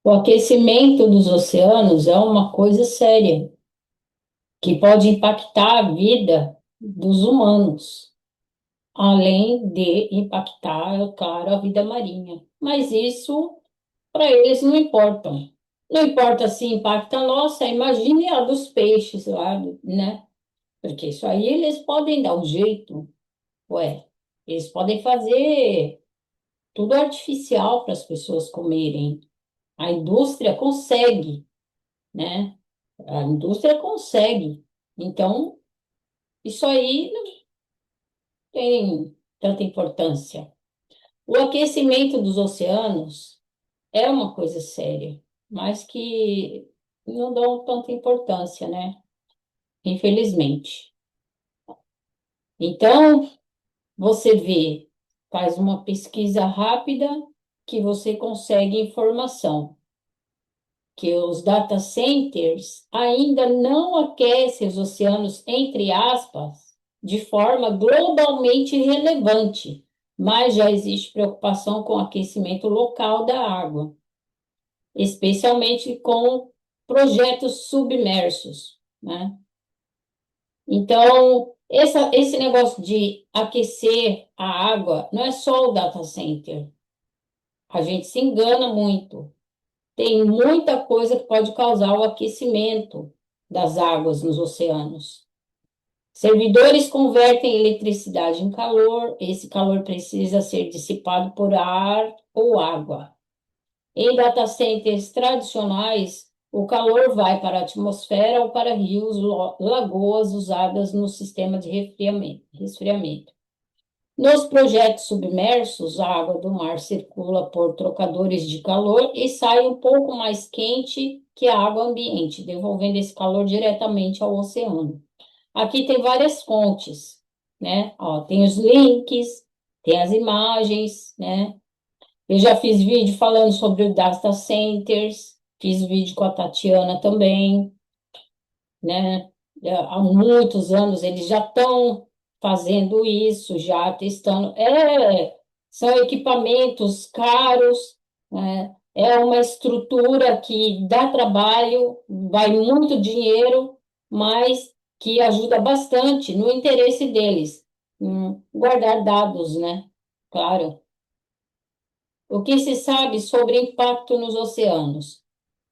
O aquecimento dos oceanos é uma coisa séria, que pode impactar a vida dos humanos, além de impactar, é claro, a vida marinha. Mas isso, para eles, não importa. Não importa se impacta a nossa, imagine a dos peixes lá, né? Porque isso aí eles podem dar um jeito, ué. Eles podem fazer tudo artificial para as pessoas comerem. A indústria consegue, né? A indústria consegue. Então, isso aí não tem tanta importância. O aquecimento dos oceanos é uma coisa séria, mas que não dão tanta importância, né? Infelizmente. Então, você vê, faz uma pesquisa rápida que você consegue informação. Que os data centers ainda não aquecem os oceanos, entre aspas, de forma globalmente relevante, mas já existe preocupação com o aquecimento local da água, especialmente com projetos submersos, né? Então, esse negócio de aquecer a água não é só o data center. A gente se engana muito. Tem muita coisa que pode causar o aquecimento das águas nos oceanos. Servidores convertem eletricidade em calor, esse calor precisa ser dissipado por ar ou água. Em data centers tradicionais, o calor vai para a atmosfera ou para rios, lagoas usadas no sistema de resfriamento. Nos projetos submersos, a água do mar circula por trocadores de calor e sai um pouco mais quente que a água ambiente, devolvendo esse calor diretamente ao oceano. Aqui tem várias fontes, né? Ó, tem os links, tem as imagens, né? Eu já fiz vídeo falando sobre o data centers, fiz vídeo com a Tatiana também, né? Há muitos anos eles já estão fazendo isso, já testando. São equipamentos caros, né? É uma estrutura que dá trabalho, vai muito dinheiro, mas que ajuda bastante no interesse deles, guardar dados, né? Claro. O que se sabe sobre impacto nos oceanos?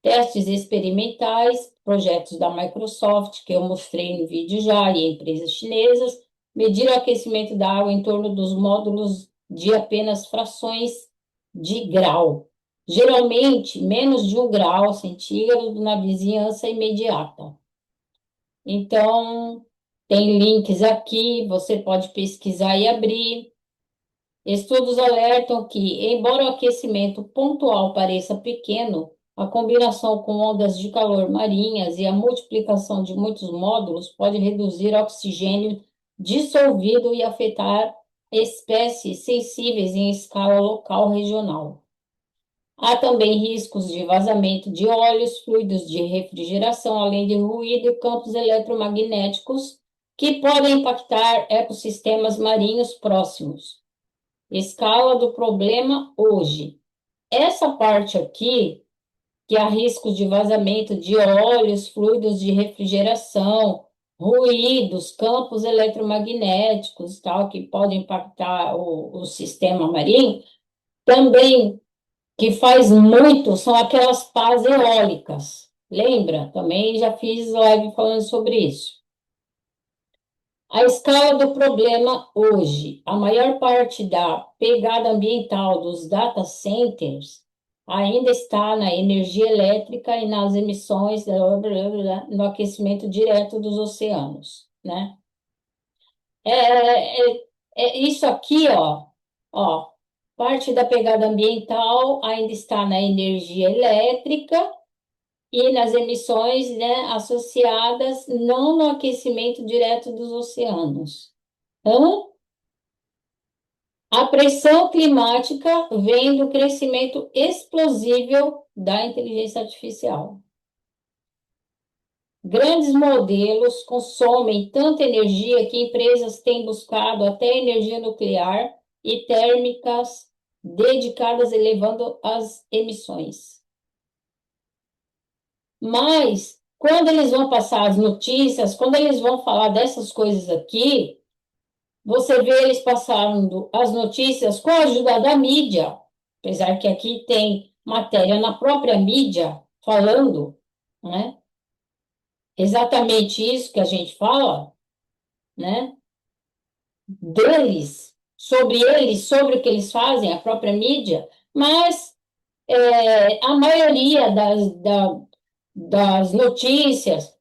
Testes experimentais, projetos da Microsoft, que eu mostrei no vídeo já, e empresas chinesas, mediram o aquecimento da água em torno dos módulos de apenas frações de grau. Geralmente, menos de 1 grau centígrado na vizinhança imediata. Então, tem links aqui, você pode pesquisar e abrir. Estudos alertam que, embora o aquecimento pontual pareça pequeno, a combinação com ondas de calor marinhas e a multiplicação de muitos módulos pode reduzir o oxigênio dissolvido e afetar espécies sensíveis em escala local regional. Há também riscos de vazamento de óleos, fluidos de refrigeração, além de ruído e campos eletromagnéticos que podem impactar ecossistemas marinhos próximos. Escala do problema hoje. Essa parte aqui, que há riscos de vazamento de óleos, fluidos de refrigeração, ruídos, campos eletromagnéticos, tal, que podem impactar o sistema marinho, também que faz muito são aquelas pás eólicas. Lembra? Também já fiz live falando sobre isso. A escala do problema hoje, a maior parte da pegada ambiental dos data centers ainda está na energia elétrica e nas emissões, no aquecimento direto dos oceanos, né? Isso aqui, ó, parte da pegada ambiental ainda está na energia elétrica e nas emissões, né, associadas não no aquecimento direto dos oceanos. Hã? A pressão climática vem do crescimento explosivo da inteligência artificial. Grandes modelos consomem tanta energia que empresas têm buscado até energia nuclear e térmicas dedicadas elevando as emissões. Mas, quando eles vão passar as notícias, quando eles vão falar dessas coisas aqui, você vê eles passando as notícias com a ajuda da mídia, apesar que aqui tem matéria na própria mídia falando, né? Exatamente isso que a gente fala, né? Deles, sobre o que eles fazem, a própria mídia, mas a maioria das notícias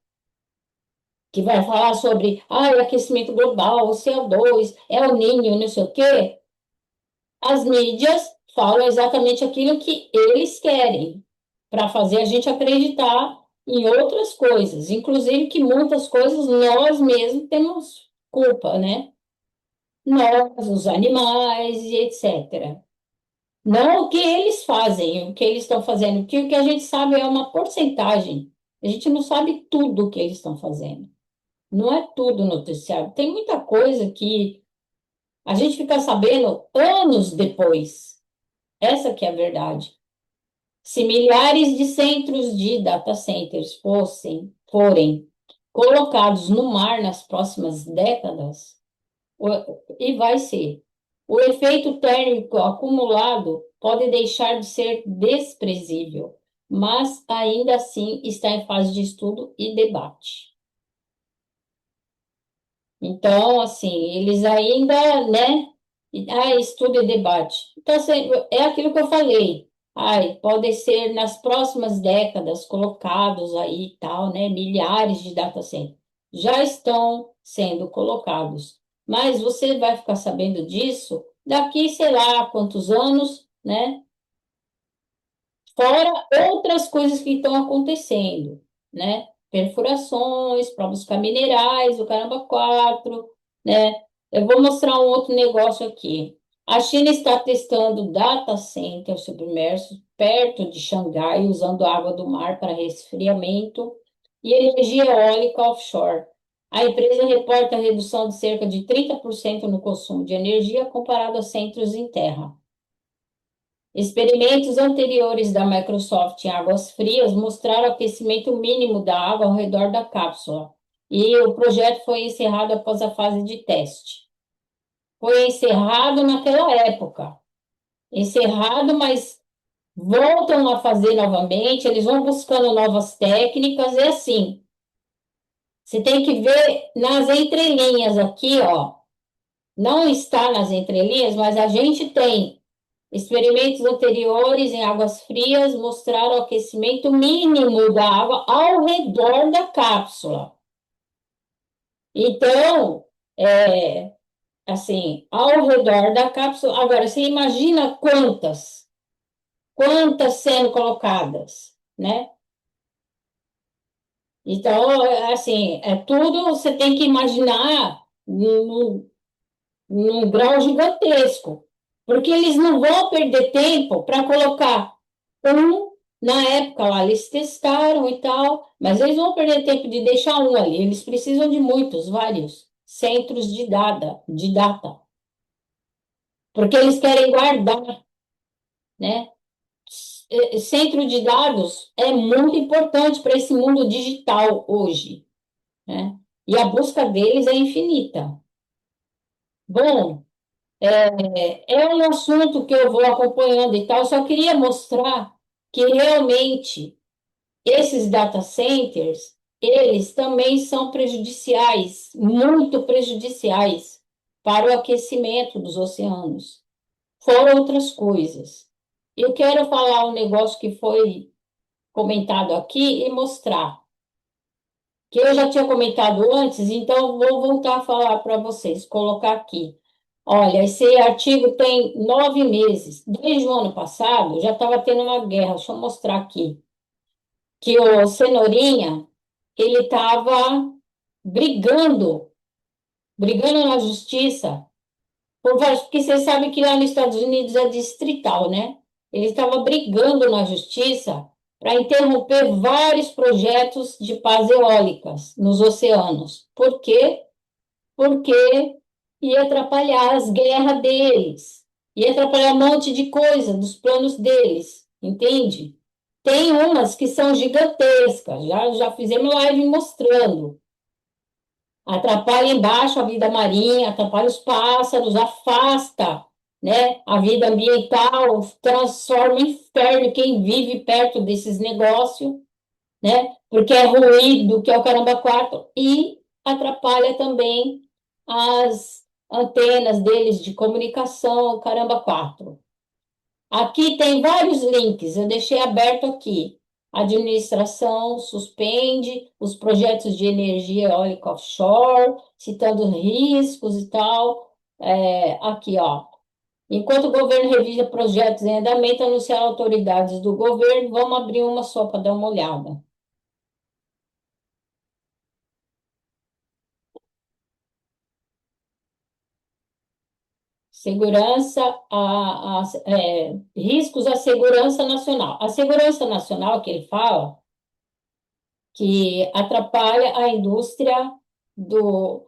que vai falar sobre aquecimento global, o CO2, é o Ninho, não sei o quê, as mídias falam exatamente aquilo que eles querem, para fazer a gente acreditar em outras coisas, inclusive que muitas coisas nós mesmos temos culpa, né? Nós, os animais e etc. Não o que eles fazem, o que eles estão fazendo, que o que a gente sabe é uma porcentagem. A gente não sabe tudo o que eles estão fazendo. Não é tudo noticiário. Tem muita coisa que a gente fica sabendo anos depois. Essa que é a verdade. Se milhares de centros de data centers forem colocados no mar nas próximas décadas, e vai ser, o efeito térmico acumulado pode deixar de ser desprezível, mas ainda assim está em fase de estudo e debate. Então, assim, eles ainda, né? Estudo e debate. Então, assim, é aquilo que eu falei. Pode ser nas próximas décadas colocados aí e tal, né? Milhares de data centers já estão sendo colocados. Mas você vai ficar sabendo disso daqui, sei lá, quantos anos, né? Fora outras coisas que estão acontecendo, né? Perfurações para buscar minerais, o caramba quatro, né? Eu vou mostrar um outro negócio aqui. A China está testando data centers submersos perto de Xangai, usando água do mar para resfriamento e energia eólica offshore. A empresa reporta redução de cerca de 30% no consumo de energia comparado a centros em terra. Experimentos anteriores da Microsoft em águas frias mostraram aquecimento mínimo da água ao redor da cápsula, e o projeto foi encerrado após a fase de teste. Foi encerrado naquela época. Encerrado, mas voltam a fazer novamente, eles vão buscando novas técnicas, e assim, você tem que ver nas entrelinhas aqui, ó. Não está nas entrelinhas, mas a gente tem experimentos anteriores em águas frias mostraram o aquecimento mínimo da água ao redor da cápsula. Então, assim, ao redor da cápsula. Agora, você imagina quantas sendo colocadas, né? Então, assim, tudo você tem que imaginar num grau gigantesco, porque eles não vão perder tempo para colocar na época lá, eles testaram e tal, mas eles vão perder tempo de deixar um ali, eles precisam de muitos, vários centros de data, porque eles querem guardar, né? Centro de dados é muito importante para esse mundo digital hoje, né? E a busca deles é infinita. Bom, é um assunto que eu vou acompanhando e tal, só queria mostrar que realmente esses data centers, eles também são prejudiciais, muito prejudiciais para o aquecimento dos oceanos, fora outras coisas. Eu quero falar um negócio que foi comentado aqui e mostrar, que eu já tinha comentado antes, então vou voltar a falar para vocês, colocar aqui. Olha, esse artigo tem 9 meses. Desde o ano passado já estava tendo uma guerra. Deixa eu mostrar aqui. Que o Cenourinha, ele estava brigando, brigando na justiça, porque você sabe que lá nos Estados Unidos é distrital, né? Ele estava brigando na justiça para interromper vários projetos de paz eólicas nos oceanos. Por quê? Porque ia atrapalhar as guerras deles, ia atrapalhar um monte de coisa dos planos deles, entende? Tem umas que são gigantescas, já fizemos live mostrando. Atrapalha embaixo a vida marinha, atrapalha os pássaros, afasta, né, a vida ambiental, transforma em inferno quem vive perto desses negócios, né? Porque é ruído, que é o caramba 4 e atrapalha também as antenas deles de comunicação, caramba 4. Aqui tem vários links, eu deixei aberto aqui. Administração suspende os projetos de energia eólica offshore, citando riscos e tal. Aqui, ó. Enquanto o governo revisa projetos em andamento, anunciar autoridades do governo, vamos abrir uma só para dar uma olhada. Segurança, riscos à segurança nacional. A segurança nacional que ele fala que atrapalha a indústria do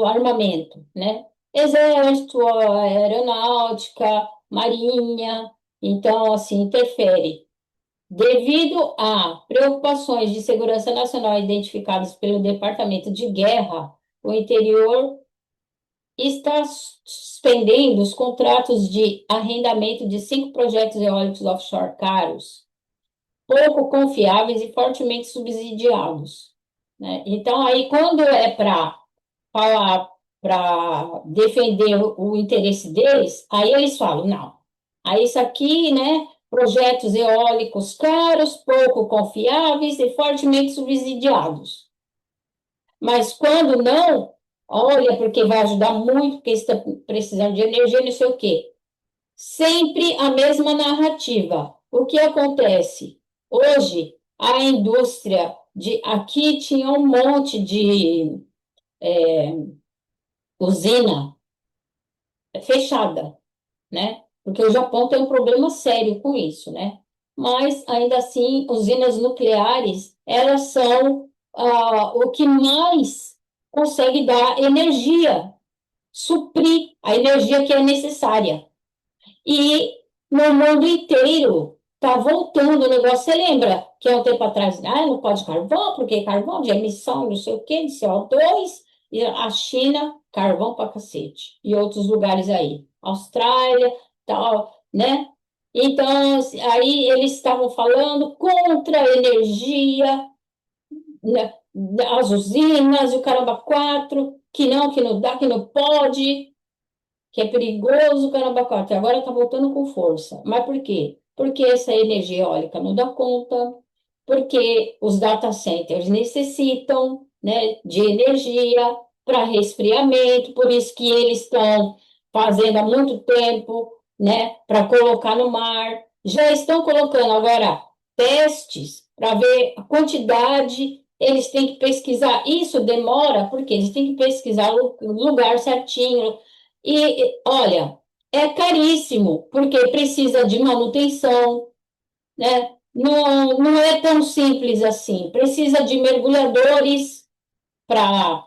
armamento, né? Exército, aeronáutica, marinha, então, assim, interfere. Devido a preocupações de segurança nacional identificadas pelo Departamento de Guerra, o interior está suspendendo os contratos de arrendamento de 5 projetos eólicos offshore caros, pouco confiáveis e fortemente subsidiados, né? Então, aí, quando é para falar, para defender o interesse deles, aí eles falam, não, aí isso aqui, né, projetos eólicos caros, pouco confiáveis e fortemente subsidiados. Mas quando não, olha, porque vai ajudar muito, porque está precisando de energia, não sei o quê. Sempre a mesma narrativa. O que acontece? Hoje, a indústria de aqui tinha um monte de usina fechada, né? Porque o Japão tem um problema sério com isso, né? Mas ainda assim, usinas nucleares, elas são o que mais consegue dar energia, suprir a energia que é necessária. E no mundo inteiro está voltando o negócio. Você lembra que há um tempo atrás, não pode carvão, porque carvão de emissão, não sei o quê, de CO2, e a China, carvão para cacete, e outros lugares aí, Austrália, tal, né? Então, aí eles estavam falando contra a energia, né, as usinas, o caramba 4 que não dá, que não pode, que é perigoso, caramba, quatro. Agora está voltando com força. Mas por quê? Porque essa energia eólica não dá conta, porque os data centers necessitam, né, de energia para resfriamento, por isso que eles estão fazendo há muito tempo, né, para colocar no mar. Já estão colocando agora testes para ver a quantidade. Eles têm que pesquisar. Isso demora, porque eles têm que pesquisar o lugar certinho, olha, é caríssimo, porque precisa de manutenção, né? Não, não é tão simples assim. Precisa de mergulhadores para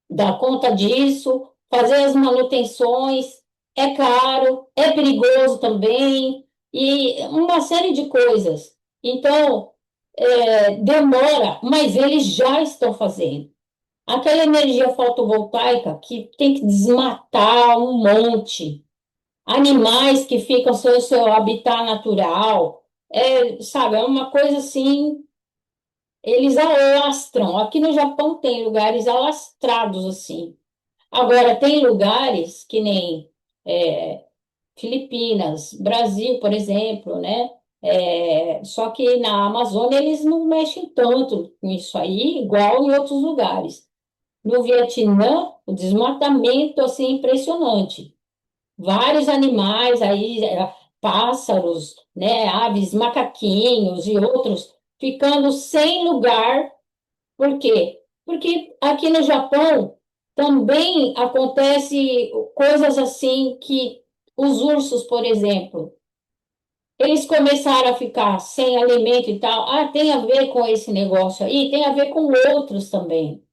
dar conta disso, fazer as manutenções, é caro, é perigoso também, e uma série de coisas. Então, demora, mas eles já estão fazendo. Aquela energia fotovoltaica que tem que desmatar um monte, animais que ficam sem o seu habitat natural, sabe, é uma coisa assim, eles alastram. Aqui no Japão tem lugares alastrados assim. Agora, tem lugares que nem Filipinas, Brasil, por exemplo, né? Só que na Amazônia eles não mexem tanto com isso aí, igual em outros lugares. No Vietnã, o desmatamento assim, é impressionante. Vários animais aí, pássaros, né, aves, macaquinhos e outros, ficando sem lugar. Por quê? Porque aqui no Japão também acontece coisas assim que os ursos, por exemplo, eles começaram a ficar sem alimento e tal. Ah, tem a ver com esse negócio aí, tem a ver com outros também.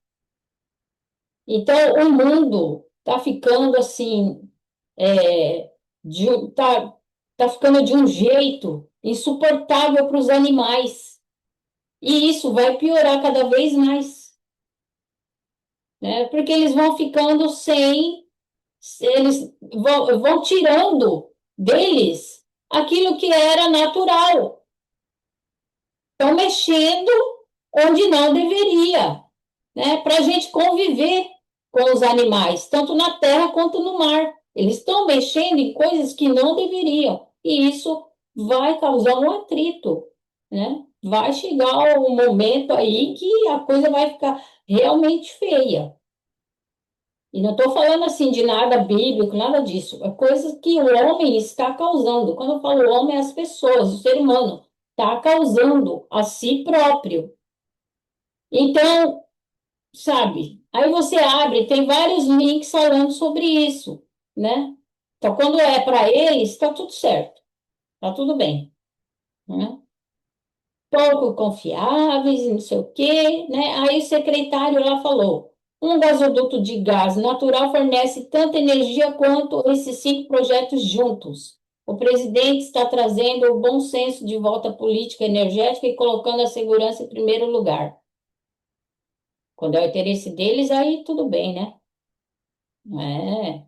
Então, o mundo está ficando assim, é, tá. Está ficando de um jeito insuportável para os animais. E isso vai piorar cada vez mais, né? Porque eles vão ficando sem, eles vão tirando deles aquilo que era natural. Estão mexendo onde não deveria, né? Para a gente conviver com os animais, tanto na terra quanto no mar. Eles estão mexendo em coisas que não deveriam, e isso vai causar um atrito, né? Vai chegar um momento aí que a coisa vai ficar realmente feia. E não estou falando assim de nada bíblico, nada disso. É coisa que o homem está causando. Quando eu falo homem, é as pessoas, o ser humano está causando a si próprio. Então, sabe? Aí você abre, tem vários links falando sobre isso, né? Então, quando é para eles, está tudo certo, está tudo bem, né? Pouco confiáveis, e não sei o quê, né? Aí o secretário lá falou: um gasoduto de gás natural fornece tanta energia quanto esses 5 projetos juntos. O presidente está trazendo o bom senso de volta à política energética e colocando a segurança em primeiro lugar. Quando é o interesse deles, aí tudo bem, né? É.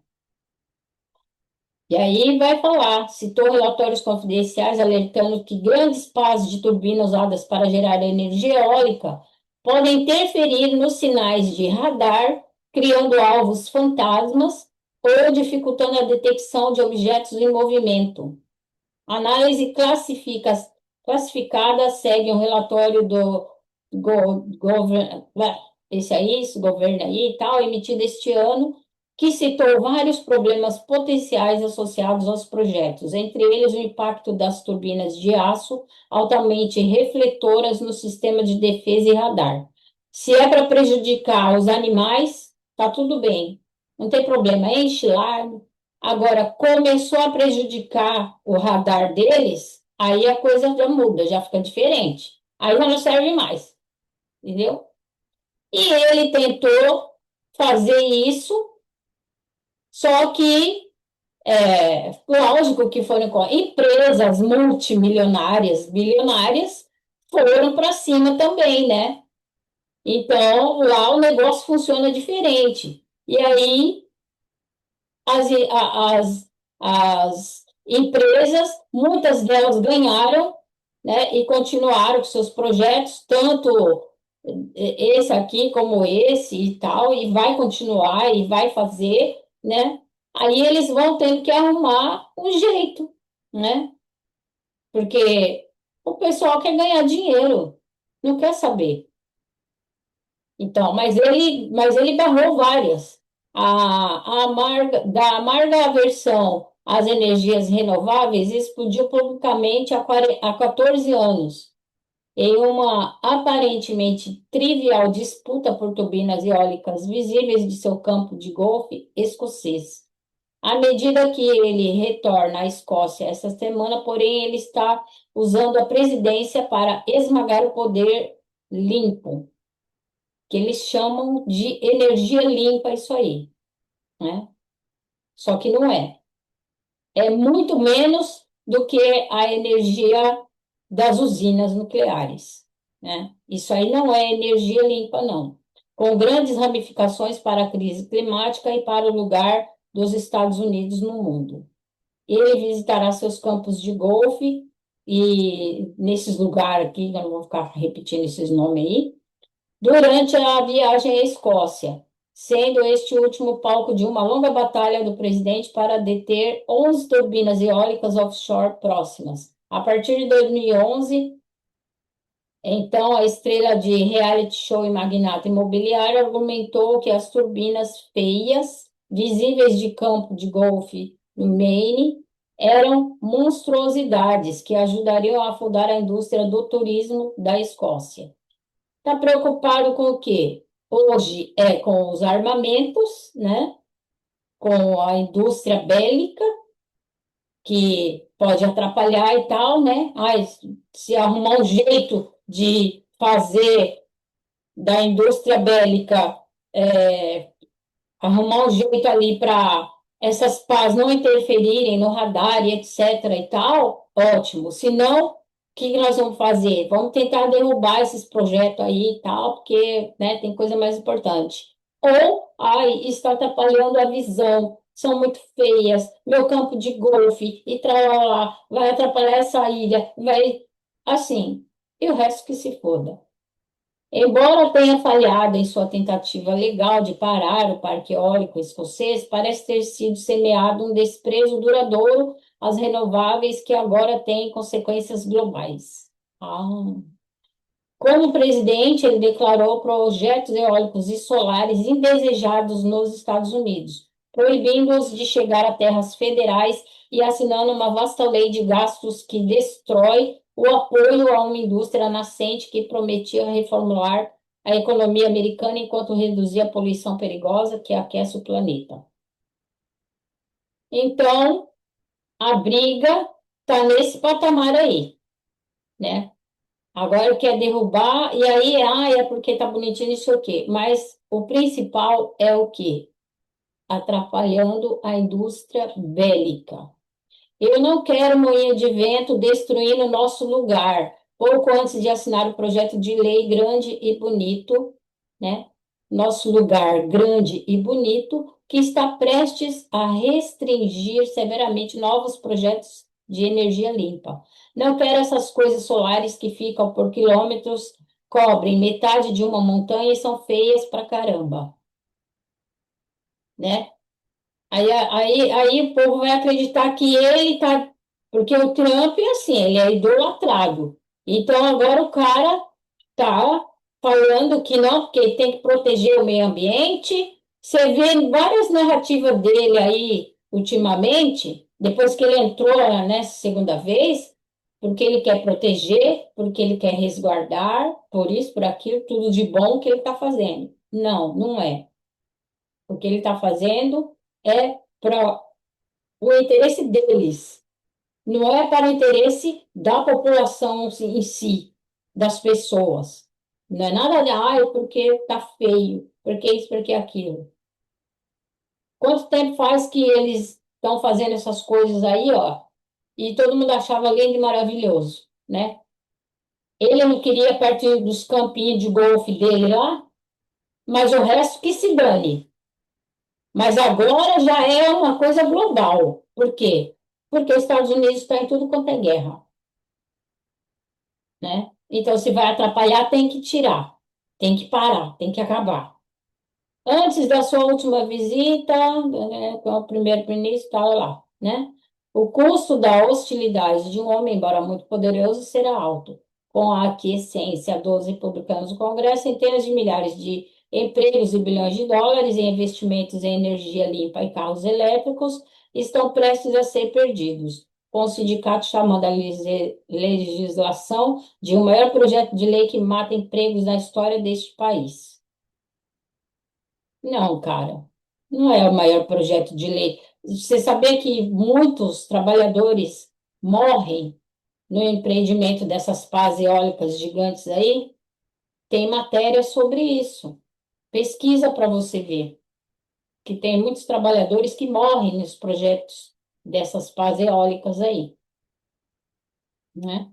E aí vai falar, citou relatórios confidenciais alertando que grandes pás de turbina usadas para gerar energia eólica podem interferir nos sinais de radar, criando alvos fantasmas ou dificultando a detecção de objetos em movimento. A análise classificada segue um relatório do governo, esse aí, esse governo aí e tal, emitido este ano, que citou vários problemas potenciais associados aos projetos, entre eles o impacto das turbinas de aço altamente refletoras no sistema de defesa e radar. Se é para prejudicar os animais, tá tudo bem, não tem problema, enche lá. Agora, começou a prejudicar o radar deles, aí a coisa já muda, já fica diferente. Aí já não serve mais, entendeu? E ele tentou fazer isso, só que, lógico que foram empresas multimilionárias, bilionárias, foram para cima também, né? Então, lá o negócio funciona diferente. E aí as, as empresas, muitas delas ganharam, né, e continuaram com seus projetos, tanto esse aqui como esse e tal, e vai continuar e vai fazer, né? Aí eles vão tendo que arrumar um jeito, né? Porque o pessoal quer ganhar dinheiro, não quer saber. Então, mas ele barrou várias. Da amarga aversão às energias renováveis explodiu publicamente há 14 anos, em uma aparentemente trivial disputa por turbinas eólicas visíveis de seu campo de golfe escocês. À medida que ele retorna à Escócia essa semana, porém, ele está usando a presidência para esmagar o poder limpo, que eles chamam de energia limpa, isso aí, né? Só que não é. É muito menos do que a energia das usinas nucleares, né? Isso aí não é energia limpa, não. Com grandes ramificações para a crise climática e para o lugar dos Estados Unidos no mundo. Ele visitará seus campos de golfe e nesses lugares aqui, eu não vou ficar repetindo esses nomes aí, durante a viagem à Escócia, sendo este o último palco de uma longa batalha do presidente para deter 11 turbinas eólicas offshore próximas. A partir de 2011, então, a estrela de reality show e magnata imobiliário argumentou que as turbinas feias, visíveis de campo de golfe no Maine, eram monstruosidades que ajudariam a afundar a indústria do turismo da Escócia. Está preocupado com o quê? Hoje é com os armamentos, né? Com a indústria bélica, que pode atrapalhar e tal, né? Ai, se arrumar um jeito de fazer da indústria bélica, arrumar um jeito ali para essas pás não interferirem no radar e etc. e tal, ótimo. Se não, o que que nós vamos fazer? Vamos tentar derrubar esses projetos aí e tal, porque, né, tem coisa mais importante. Ou, ai, está atrapalhando a visão, são muito feias, meu campo de golfe e tal, vai atrapalhar essa ilha, vai assim. E o resto que se foda. Embora tenha falhado em sua tentativa legal de parar o parque eólico escocês, parece ter sido semeado um desprezo duradouro às renováveis que agora têm consequências globais. Ah. Como presidente, ele declarou projetos eólicos e solares indesejados nos Estados Unidos, proibindo-os de chegar a terras federais e assinando uma vasta lei de gastos que destrói o apoio a uma indústria nascente que prometia reformular a economia americana enquanto reduzia a poluição perigosa que aquece o planeta. Então, a briga está nesse patamar aí, né? Agora quer derrubar, e aí, é porque tá bonitinho, isso o quê? Mas o principal é o quê? Atrapalhando a indústria bélica. Eu não quero moinho de vento destruindo o nosso lugar. Pouco antes de assinar o projeto de lei grande e bonito, né? Nosso lugar grande e bonito, que está prestes a restringir severamente novos projetos de energia limpa. Não quero essas coisas solares que ficam por quilômetros, cobrem metade de uma montanha e são feias pra caramba, né? Aí o povo vai acreditar que ele tá. Porque o Trump, assim, ele é idolatrado. Então agora o cara tá falando que não, porque ele tem que proteger o meio ambiente. Você vê várias narrativas dele aí ultimamente, depois que ele entrou nessa segunda vez, porque ele quer proteger, porque ele quer resguardar, por isso, por aquilo, tudo de bom que ele está fazendo. Não, não é. O que ele está fazendo é para o interesse deles, não é para o interesse da população em si, das pessoas. Não é nada de, é porque tá feio, porque isso, porque aquilo. Quanto tempo faz que eles estão fazendo essas coisas aí, ó, e todo mundo achava lindo e maravilhoso, né? Ele não queria perto dos campinhos de golfe dele lá, mas o resto que se dane. Mas agora já é uma coisa global. Por quê? Porque os Estados Unidos está em tudo quanto é guerra, né? Então, se vai atrapalhar, tem que tirar, tem que parar, tem que acabar. Antes da sua última visita, né, com o primeiro-ministro, estava lá, né? O custo da hostilidade de um homem, embora muito poderoso, será alto. Com a aquiescência dos republicanos do Congresso, centenas de milhares de empregos e bilhões de dólares em investimentos em energia limpa e carros elétricos estão prestes a ser perdidos. Com o sindicato chamando a legislação de o maior projeto de lei que mata empregos na história deste país. Não, cara, não é o maior projeto de lei. Você sabia que muitos trabalhadores morrem no empreendimento dessas pás eólicas gigantes aí? Tem matéria sobre isso. Pesquisa para você ver que tem muitos trabalhadores que morrem nos projetos dessas pás eólicas aí, né?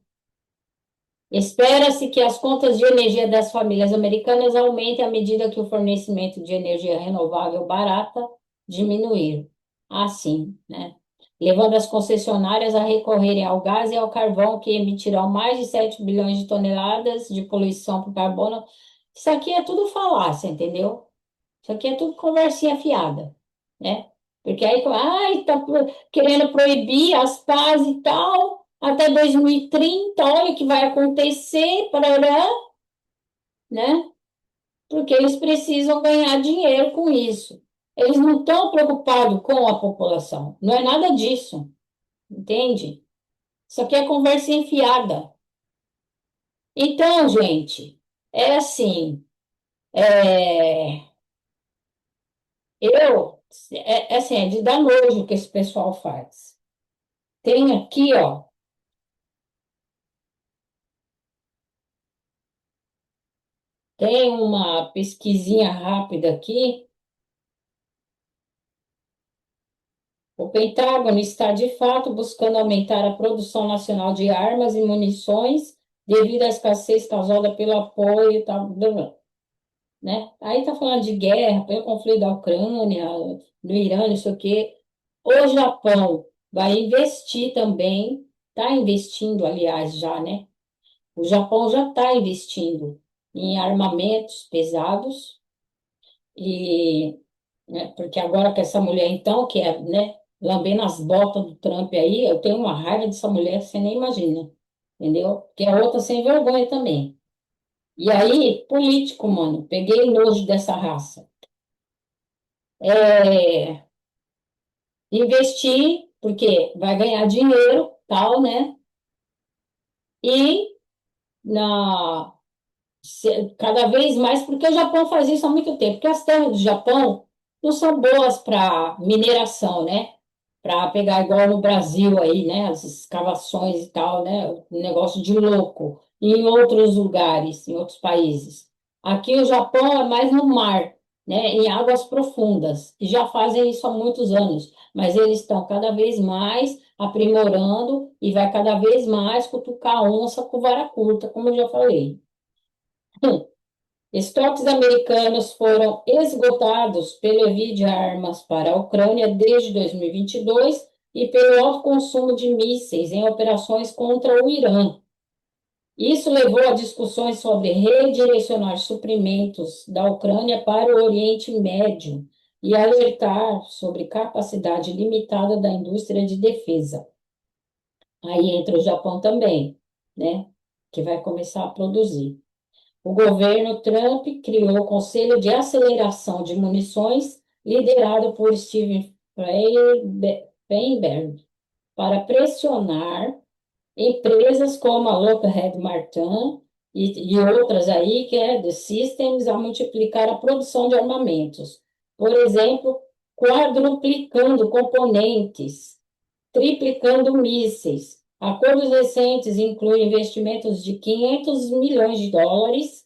Espera-se que as contas de energia das famílias americanas aumentem à medida que o fornecimento de energia renovável barata diminuir. Assim, né? Levando as concessionárias a recorrerem ao gás e ao carvão, que emitirão mais de 7 bilhões de toneladas de poluição por carbono. Isso aqui é tudo falácia, entendeu? Isso aqui é tudo conversinha fiada, né? Porque aí, ai, tá querendo proibir as pás e tal, até 2030, olha o que vai acontecer, parará, né? Porque eles precisam ganhar dinheiro com isso. Eles não estão preocupados com a população, não é nada disso, entende? Isso aqui é conversinha fiada. Então, gente, é assim, é, é assim, é de dar nojo o que esse pessoal faz. Tem aqui, ó, tem uma pesquisinha rápida aqui. O Pentágono está, de fato, buscando aumentar a produção nacional de armas e munições devido à escassez causada pelo apoio e tal, blá, blá, né? Aí está falando de guerra, pelo conflito da Ucrânia, do Irã, não sei o quê. O Japão vai investir também, está investindo, aliás, já, né? O Japão já está investindo em armamentos pesados e, né, porque agora que essa mulher, então, que é, né, lambendo as botas do Trump aí, eu tenho uma raiva dessa mulher que você nem imagina, entendeu? Que é outra sem vergonha também. E aí, político, mano, peguei nojo dessa raça. É, investir, porque vai ganhar dinheiro, tal, né? E na cada vez mais, porque o Japão faz isso há muito tempo, porque as terras do Japão não são boas para mineração, né? Para pegar igual no Brasil aí, né? As escavações e tal, né? Um negócio de louco. E em outros lugares, em outros países. Aqui o Japão é mais no mar, né? Em águas profundas. E já fazem isso há muitos anos. Mas eles estão cada vez mais aprimorando e vai cada vez mais cutucar a onça com vara curta, como eu já falei. Estoques americanos foram esgotados pelo envio de armas para a Ucrânia desde 2022 e pelo alto consumo de mísseis em operações contra o Irã. Isso levou a discussões sobre redirecionar suprimentos da Ucrânia para o Oriente Médio e alertar sobre capacidade limitada da indústria de defesa. Aí entra o Japão também, né? Que vai começar a produzir. O governo Trump criou o Conselho de Aceleração de Munições, liderado por Steven Feinberg, para pressionar empresas como a Lockheed Martin e outras aí, que é The Systems, a multiplicar a produção de armamentos. Por exemplo, quadruplicando componentes, triplicando mísseis. Acordos recentes incluem investimentos de 500 milhões de dólares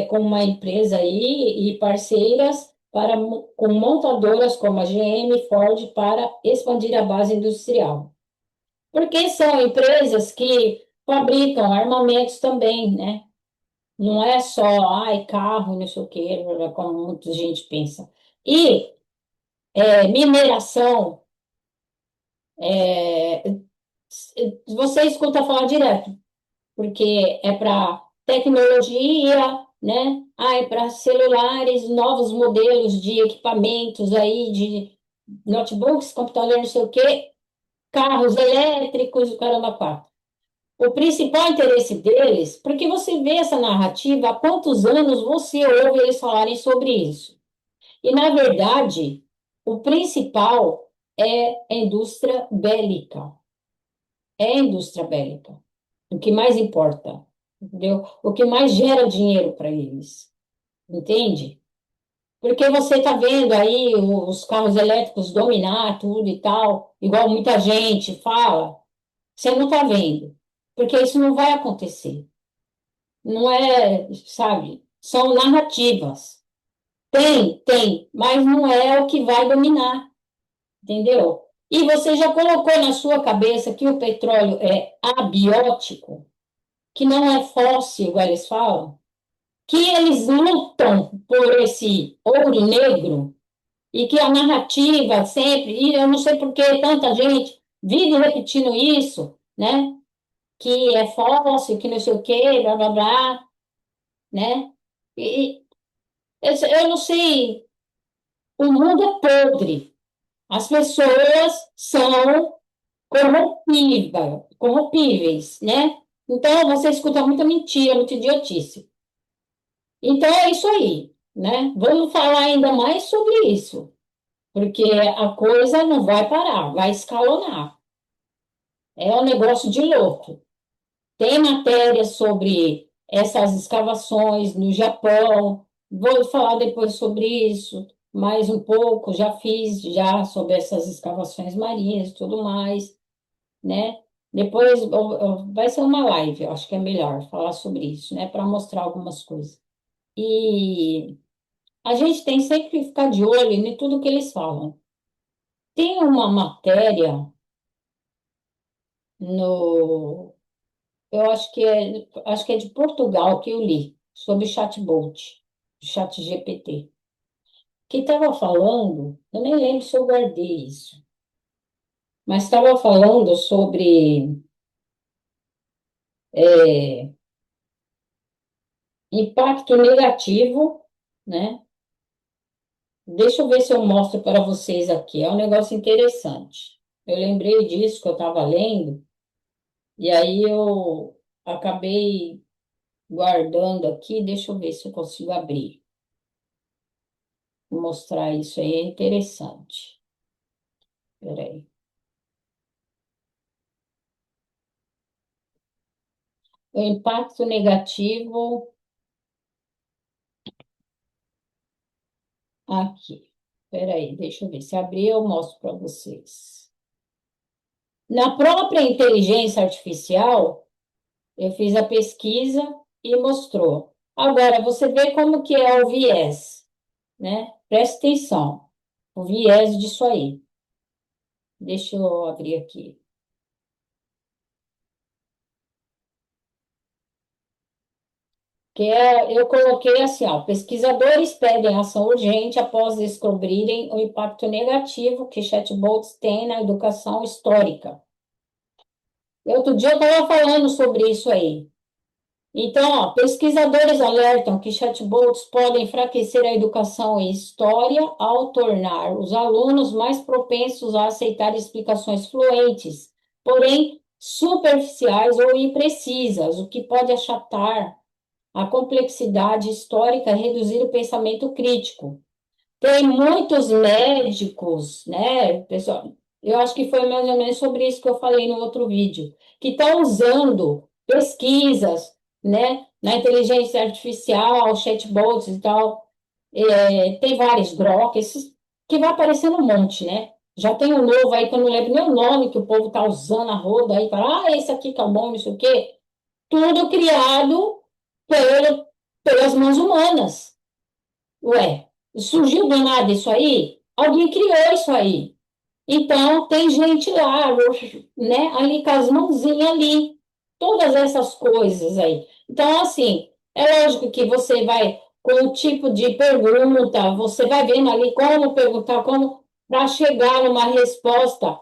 com uma empresa aí e parceiras com montadoras como a GM e Ford para expandir a base industrial. Porque são empresas que fabricam armamentos também, né? Não é só, ai, carro, não sei o quê, como muita gente pensa. E mineração, é, você escuta falar direto, porque é para tecnologia, né? Ah, é para celulares, novos modelos de equipamentos aí, de notebooks, computadores, não sei o quê, carros elétricos, o caramba, quatro. O principal interesse deles, porque você vê essa narrativa, há quantos anos você ouve eles falarem sobre isso? E, na verdade, o principal é a indústria bélica. É a indústria bélica. O que mais importa, entendeu? O que mais gera dinheiro para eles, entende? Porque você está vendo aí os carros elétricos dominar tudo e tal, igual muita gente fala, você não está vendo, porque isso não vai acontecer. Não é, sabe? São narrativas. Tem, mas não é o que vai dominar, entendeu? E você já colocou na sua cabeça que o petróleo é abiótico, que não é fóssil, igual eles falam? Que eles lutam por esse ouro negro e que a narrativa sempre, e eu não sei por que tanta gente vive repetindo isso, né? Que é fóssil, que não sei o quê, blá, blá, blá, né? E eu não sei, o mundo é podre, as pessoas são corrompíveis, né? Então, você escuta muita mentira, muita idiotice. Então é isso aí, né? Vamos falar ainda mais sobre isso, porque a coisa não vai parar, vai escalonar. É um negócio de louco. Tem matéria sobre essas escavações no Japão. Vou falar depois sobre isso, mais um pouco. Já fiz já sobre essas escavações marinhas e tudo mais, né? Depois vai ser uma live, eu acho que é melhor falar sobre isso, né? Para mostrar algumas coisas. E a gente tem sempre que ficar de olho em tudo que eles falam. Tem uma matéria no, eu acho que é de Portugal que eu li, sobre chatbot, chat GPT, que estava falando, eu nem lembro se eu guardei isso, mas estava falando sobre é, impacto negativo, né? Deixa eu ver se eu mostro para vocês aqui. É um negócio interessante. Eu lembrei disso que eu estava lendo, e aí eu acabei guardando aqui. Deixa eu ver se eu consigo abrir. Vou mostrar isso aí, é interessante. Peraí. O impacto negativo aqui. Peraí, deixa eu ver. Se abrir, eu mostro para vocês. Na própria inteligência artificial, eu fiz a pesquisa e mostrou. Agora, você vê como que é o viés, né? Presta atenção. O viés disso aí. Deixa eu abrir aqui. Eu coloquei assim, ó, pesquisadores pedem ação urgente após descobrirem o impacto negativo que chatbots têm na educação histórica. Outro dia eu estava falando sobre isso aí. Então, ó, pesquisadores alertam que chatbots podem enfraquecer a educação em história ao tornar os alunos mais propensos a aceitar explicações fluentes, porém superficiais ou imprecisas, o que pode achatar a complexidade histórica e reduzir o pensamento crítico. Tem muitos médicos, né, pessoal? Eu acho que foi mais ou menos sobre isso que eu falei no outro vídeo, que estão usando pesquisas, né, na inteligência artificial, chatbots e tal. Tem vários Grok, esses que vai aparecendo um monte, né? Já tem um novo aí que eu não lembro nem o nome que o povo está usando a roda aí, para, esse aqui que é o bom, não sei o quê. Tudo criado pelas mãos humanas. Ué, surgiu do nada isso aí? Alguém criou isso aí. Então, tem gente lá, né, ali com as mãozinhas ali, todas essas coisas aí. Então, assim, é lógico que você vai, com o tipo de pergunta, você vai vendo ali como perguntar, como para chegar numa resposta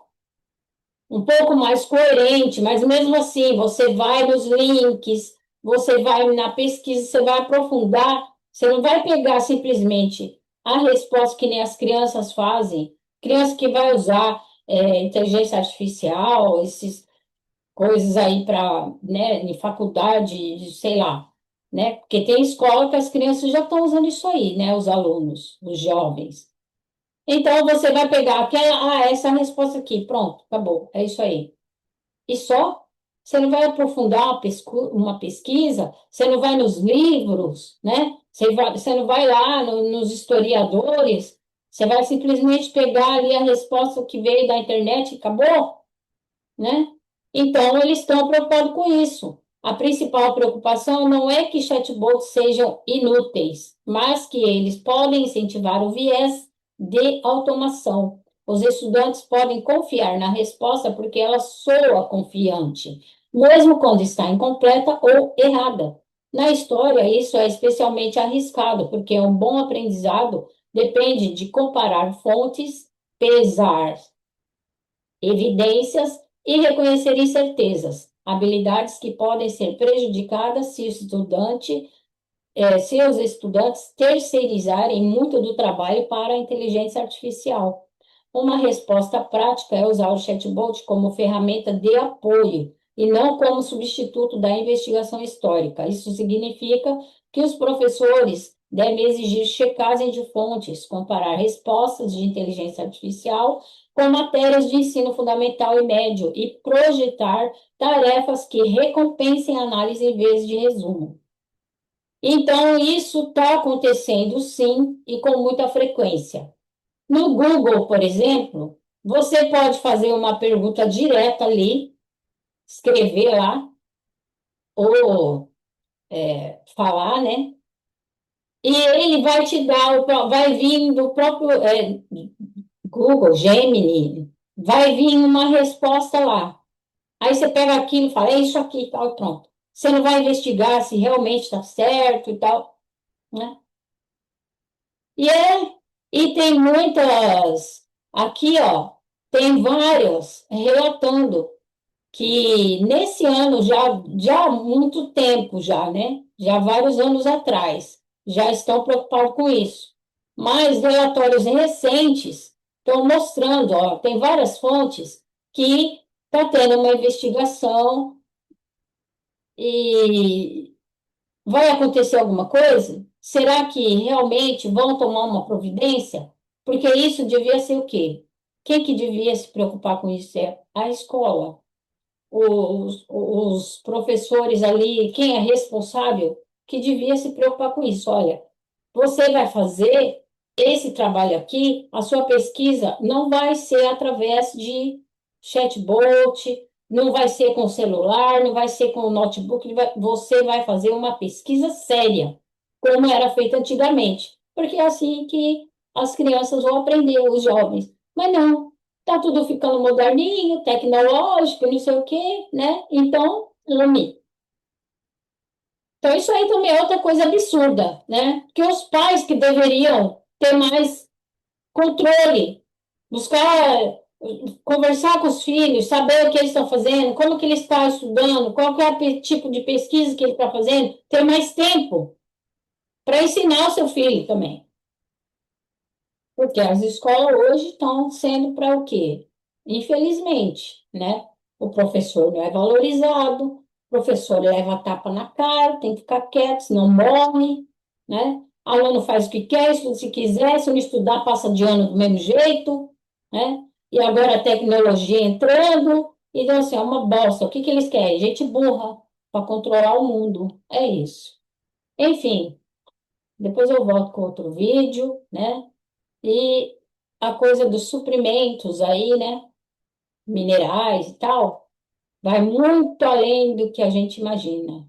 um pouco mais coerente, mas mesmo assim, você vai nos links, você vai na pesquisa, você vai aprofundar, você não vai pegar simplesmente a resposta que nem as crianças fazem, criança que vai usar inteligência artificial, esses coisas aí para, né, em faculdade, sei lá, né? Porque tem escola que as crianças já estão usando isso aí, né? Os alunos, os jovens. Então, você vai pegar aquela, essa resposta aqui, pronto, acabou, é isso aí e só. Você não vai aprofundar uma pesquisa, você não vai nos livros, né? Você não vai lá nos historiadores, você vai simplesmente pegar ali a resposta que veio da internet e acabou, né? Então, eles estão preocupados com isso. A principal preocupação não é que chatbots sejam inúteis, mas que eles podem incentivar o viés de automação. Os estudantes podem confiar na resposta porque ela soa confiante, mesmo quando está incompleta ou errada. Na história, isso é especialmente arriscado, porque um bom aprendizado depende de comparar fontes, pesar evidências e reconhecer incertezas, habilidades que podem ser prejudicadas se os estudantes terceirizarem muito do trabalho para a inteligência artificial. Uma resposta prática é usar o chatbot como ferramenta de apoio e não como substituto da investigação histórica. Isso significa que os professores devem exigir checagem de fontes, comparar respostas de inteligência artificial com matérias de ensino fundamental e médio e projetar tarefas que recompensem a análise em vez de resumo. Então, isso está acontecendo sim e com muita frequência. No Google, por exemplo, você pode fazer uma pergunta direta ali, escrever lá, ou falar, né? E ele vai te dar, vai vir do próprio, Google, Gemini, vai vir uma resposta lá. Aí você pega aquilo e fala, é isso aqui, e tal, e pronto. Você não vai investigar se realmente está certo e tal, né? E e tem muitas, aqui, ó, tem várias relatando que nesse ano, já há muito tempo já, né? Já há vários anos atrás, já estão preocupados com isso. Mas relatórios recentes estão mostrando, ó, tem várias fontes que está tendo uma investigação e vai acontecer alguma coisa? Será que realmente vão tomar uma providência? Porque isso devia ser o quê? Quem que devia se preocupar com isso é a escola, os professores ali, quem é responsável, que devia se preocupar com isso. Olha, você vai fazer esse trabalho aqui, a sua pesquisa não vai ser através de chatbot, não vai ser com celular, não vai ser com notebook, você vai fazer uma pesquisa séria, como era feito antigamente, porque é assim que as crianças vão aprender, os jovens. Mas não, tá tudo ficando moderninho, tecnológico, não sei o quê, né? Então, ame. Então, isso aí também é outra coisa absurda, né? Que os pais que deveriam ter mais controle, buscar conversar com os filhos, saber o que eles estão fazendo, como que ele está estudando, qual que é o tipo de pesquisa que ele está fazendo, ter mais tempo para ensinar o seu filho também. Porque as escolas hoje estão sendo para o quê? Infelizmente, né? O professor não é valorizado, o professor leva tapa na cara, tem que ficar quieto, senão morre, né? Aluno faz o que quer, estuda se quiser, se não estudar, passa de ano do mesmo jeito, né? E agora a tecnologia entrando, então assim, é uma bosta. O que que eles querem? Gente burra para controlar o mundo. É isso. Enfim, depois eu volto com outro vídeo, né? E a coisa dos suprimentos aí, né? Minerais e tal, vai muito além do que a gente imagina.